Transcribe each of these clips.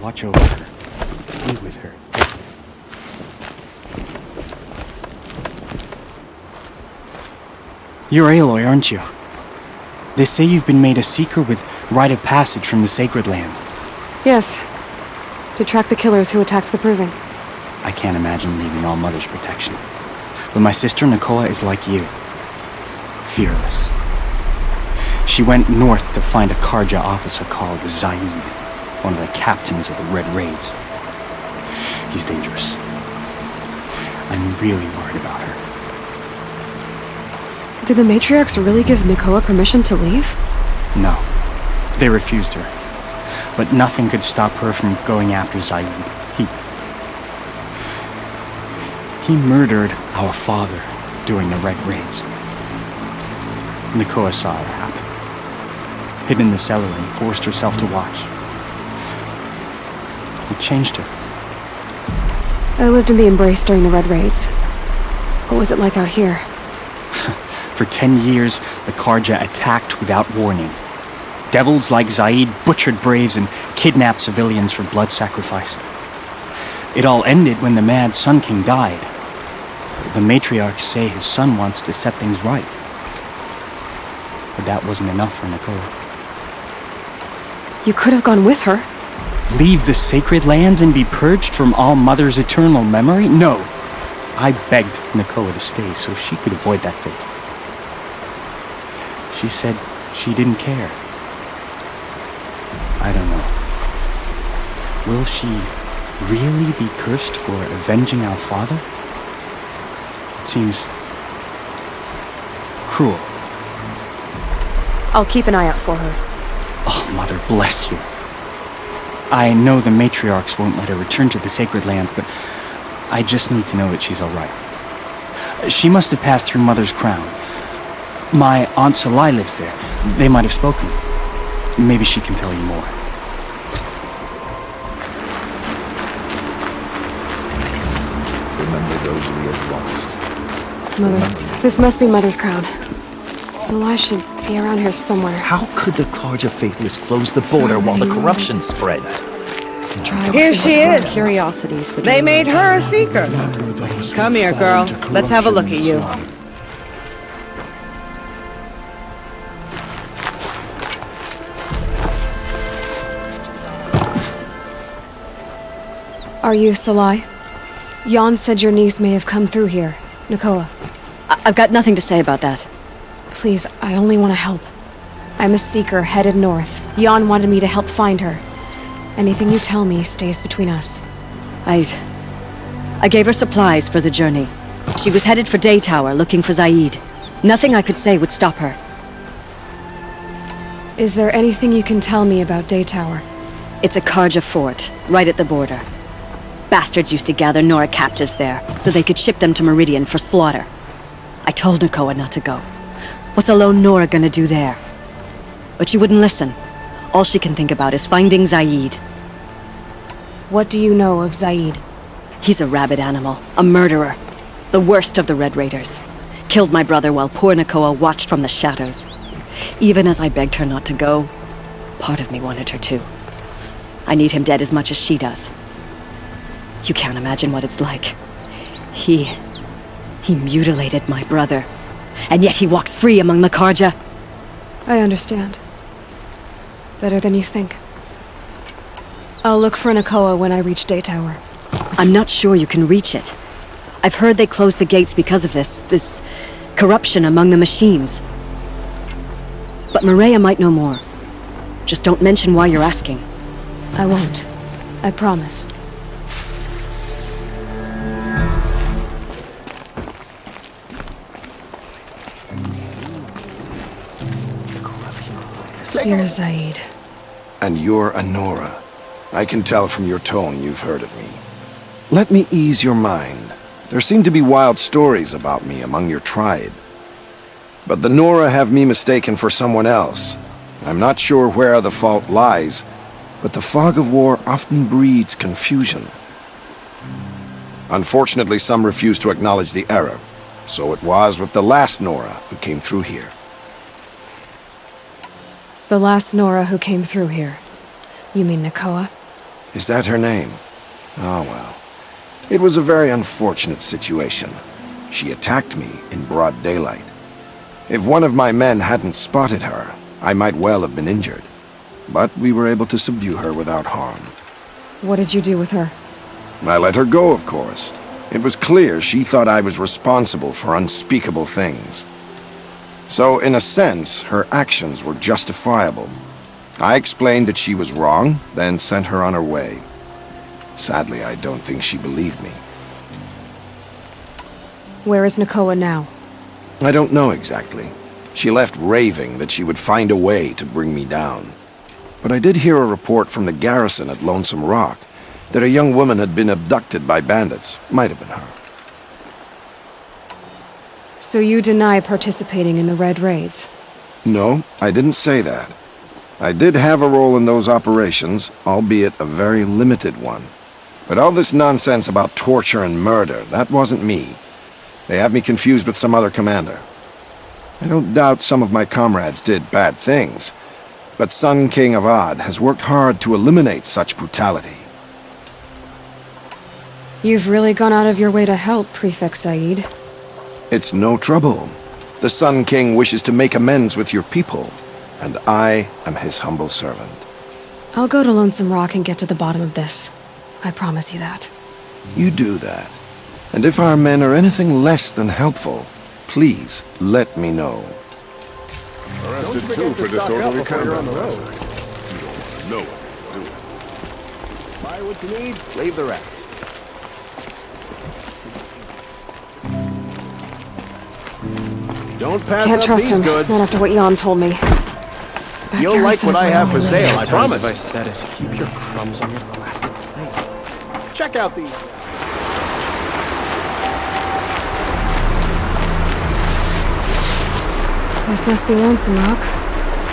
watch over her. Be with her. You're Aloy, aren't you? They say you've been made a seeker with rite of passage from the Sacred Land. Yes. To track the killers who attacked the Proving. I can't imagine leaving All Mother's protection. But my sister Nakoa is like you. Fearless. She went north to find a Carja officer called Zaid, one of the captains of the Red Raids. He's dangerous. I'm really worried about her. Did the Matriarchs really give Nakoa permission to leave? No. They refused her. But nothing could stop her from going after Zaid. He murdered our father during the Red Raids. Nakoa saw it happen. Hid in the cellar and forced herself to watch. It changed her. I lived in the Embrace during the Red Raids. What was it like out here? For 10 years, the Carja attacked without warning. Devils like Zaid butchered braves and kidnapped civilians for blood sacrifice. It all ended when the Mad Sun King died. The matriarchs say his son wants to set things right. But that wasn't enough for Nakoa. You could have gone with her. Leave the Sacred Land and be purged from All Mother's eternal memory? No. I begged Nakoa to stay so she could avoid that fate. She said she didn't care. I don't know. Will she really be cursed for avenging our father? It seems cruel. I'll keep an eye out for her. Oh, Mother bless you. I know the matriarchs won't let her return to the Sacred Land, but I just need to know that she's all right. She must have passed through Mother's crown. My Aunt Salai lives there. They might have spoken. Maybe she can tell you more. Remember those we have lost. This must be Mother's crown. So I should be around here somewhere. How could the Carja faithless close the border while the corruption spreads? Here she is. Curiosities for They made her a seeker. Come here, girl. Let's have a look at you. Are you Salai? Jan said your niece may have come through here. Nakoa. I've got nothing to say about that. Please, I only want to help. I'm a seeker headed north. Jan wanted me to help find her. Anything you tell me stays between us. I gave her supplies for the journey. She was headed for Day Tower, looking for Zaid. Nothing I could say would stop her. Is there anything you can tell me about Day Tower? It's a Carja fort, right at the border. Bastards used to gather Nora captives there, so they could ship them to Meridian for slaughter. I told Nakoa not to go. What's a lone Nora gonna do there? But she wouldn't listen. All she can think about is finding Zaid. What do you know of Zaid? He's a rabid animal, a murderer. The worst of the Red Raiders. Killed my brother while poor Nakoa watched from the shadows. Even as I begged her not to go, part of me wanted her to. I need him dead as much as she does. You can't imagine what it's like. He mutilated my brother. And yet he walks free among the Carja. I understand. Better than you think. I'll look for Nakoa when I reach Day Tower. I'm not sure you can reach it. I've heard they closed the gates because of this corruption among the machines. But Maria might know more. Just don't mention why you're asking. I won't. I promise. Here's Zaid. And you're Anora. I can tell from your tone you've heard of me. Let me ease your mind. There seem to be wild stories about me among your tribe. But the Nora have me mistaken for someone else. I'm not sure where the fault lies, but the fog of war often breeds confusion. Unfortunately, some refuse to acknowledge the error. So it was with the last Nora who came through here. The last Nora who came through here. You mean Nakoa? Is that her name? Oh well. It was a very unfortunate situation. She attacked me in broad daylight. If one of my men hadn't spotted her, I might well have been injured. But we were able to subdue her without harm. What did you do with her? I let her go, of course. It was clear she thought I was responsible for unspeakable things. So, in a sense, her actions were justifiable. I explained that she was wrong, then sent her on her way. Sadly, I don't think she believed me. Where is Nakoa now? I don't know exactly. She left raving that she would find a way to bring me down. But I did hear a report from the garrison at Lonesome Rock that a young woman had been abducted by bandits. Might have been her. So you deny participating in the Red Raids? No, I didn't say that. I did have a role in those operations, albeit a very limited one. But all this nonsense about torture and murder, that wasn't me. They have me confused with some other commander. I don't doubt some of my comrades did bad things, but Sun King Avad has worked hard to eliminate such brutality. You've really gone out of your way to help, Prefect Said. It's no trouble. The Sun King wishes to make amends with your people, and I am his humble servant. I'll go to Lonesome Rock and get to the bottom of this. I promise you that. You do that. And if our men are anything less than helpful, please let me know. Arrested too for disorderly conduct. No, do it. Buy what you need, leave the rest. Don't pass Can't up trust these him, goods. not after what Jan told me. That You'll like garrison's what I where have all for the sale, living- I promise. I said it. Keep your crumbs on your plastic plate. Check out these. This must be Lonesome Rock.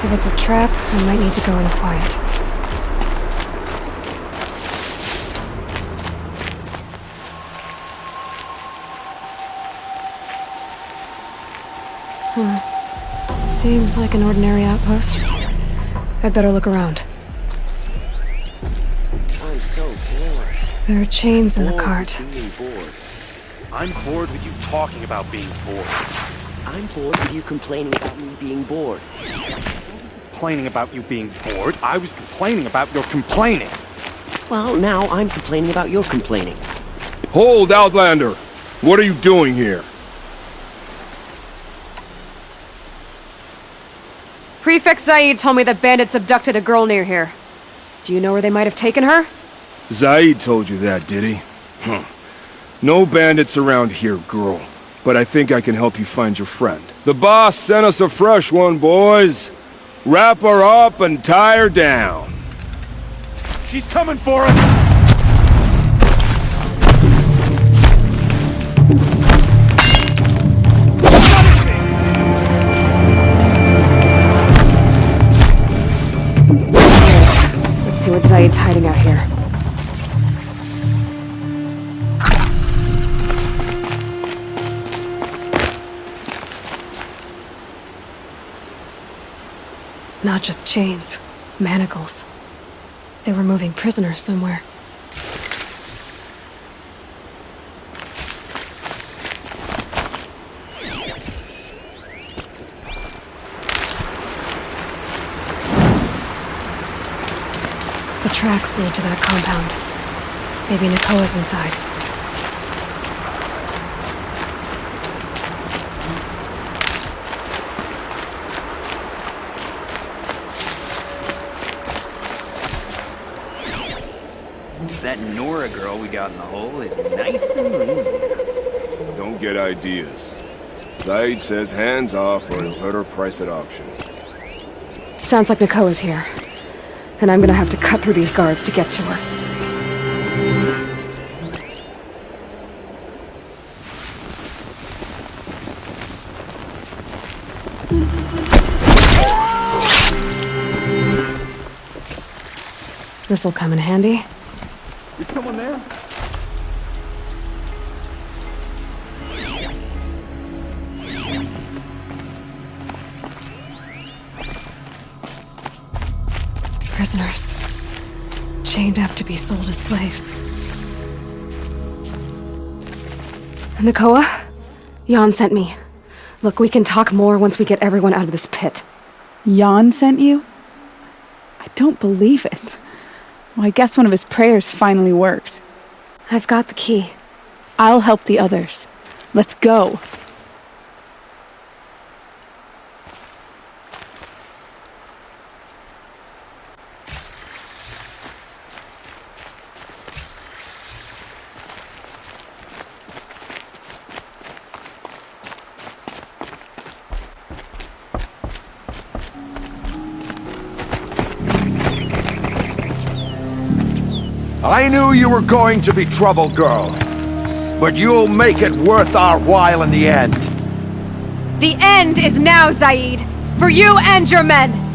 If it's a trap, I might need to go in quiet. Seems like an ordinary outpost. I'd better look around. I'm so bored. There are chains in the Bored cart. with being bored. I'm bored with you talking about being bored. I'm bored with you complaining about me being bored. Complaining about you being bored. I was complaining about your complaining. Well, now I'm complaining about your complaining. Hold, Outlander! What are you doing here? Prefect Said told me that bandits abducted a girl near here. Do you know where they might have taken her? Zaid told you that, did he? No bandits around here, girl. But I think I can help you find your friend. The boss sent us a fresh one, boys. Wrap her up and tie her down. She's coming for us! Let's see what Zaid's hiding out here. Not just chains, manacles. They were moving prisoners somewhere. The tracks lead to that compound. Maybe Nakoa's inside. That Nora girl we got in the hole is nice and lean. Don't get ideas. Zaid says hands off or he'll hurt her price at auction. Sounds like Nakoa's here. And I'm gonna have to cut through these guards to get to her. This'll come in handy. Is someone there? Prisoners. chained up to be sold as slaves. Nakoa? Jan sent me. Look, we can talk more once we get everyone out of this pit. Jan sent you? I don't believe it. Well, I guess one of his prayers finally worked. I've got the key. I'll help the others. Let's go. I knew you were going to be trouble, girl. But you'll make it worth our while in the end. The end is now, Zaid! For you and your men!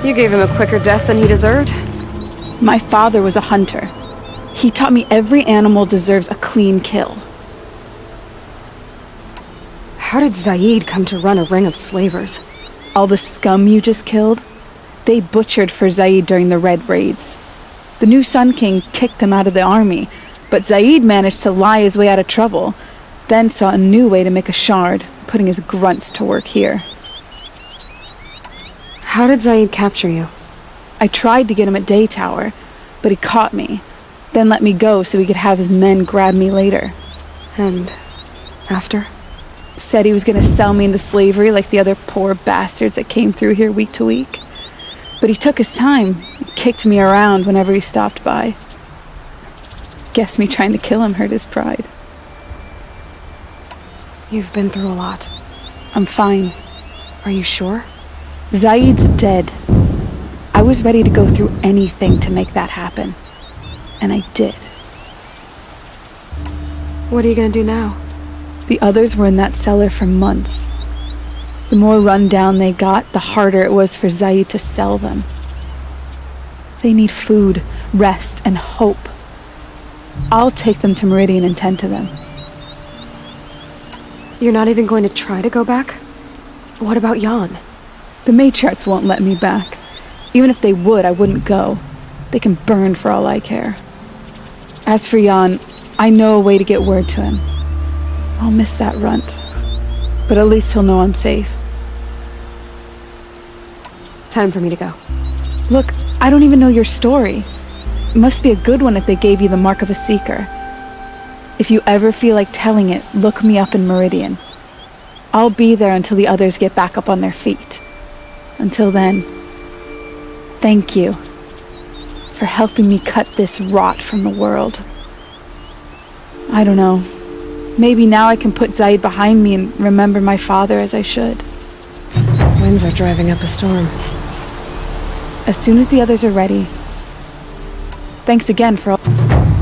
You gave him a quicker death than he deserved. My father was a hunter. He taught me every animal deserves a clean kill. How did Zaid come to run a ring of slavers? All the scum you just killed, they butchered for Zaid during the Red Raids. The new Sun King kicked them out of the army, but Zaid managed to lie his way out of trouble, then saw a new way to make a shard, putting his grunts to work here. How did Zaid capture you? I tried to get him at Day Tower, but he caught me, then let me go so he could have his men grab me later. And after? Said he was gonna sell me into slavery like the other poor bastards that came through here week to week. But he took his time, kicked me around whenever he stopped by. Guess me trying to kill him hurt his pride. You've been through a lot. I'm fine. Are you sure? Zaid's dead. I was ready to go through anything to make that happen. And I did. What are you gonna do now? The others were in that cellar for months. The more run down they got, the harder it was for Zaid to sell them. They need food, rest, and hope. I'll take them to Meridian and tend to them. You're not even going to try to go back? What about Jan? The matriarchs won't let me back. Even if they would, I wouldn't go. They can burn for all I care. As for Jan, I know a way to get word to him. I'll miss that runt. But at least he'll know I'm safe. Time for me to go. Look, I don't even know your story. It must be a good one if they gave you the mark of a seeker. If you ever feel like telling it, look me up in Meridian. I'll be there until the others get back up on their feet. Until then, thank you for helping me cut this rot from the world. I don't know. Maybe now I can put Zaid behind me and remember my father as I should. Winds are driving up a storm. As soon as the others are ready. Thanks again for all...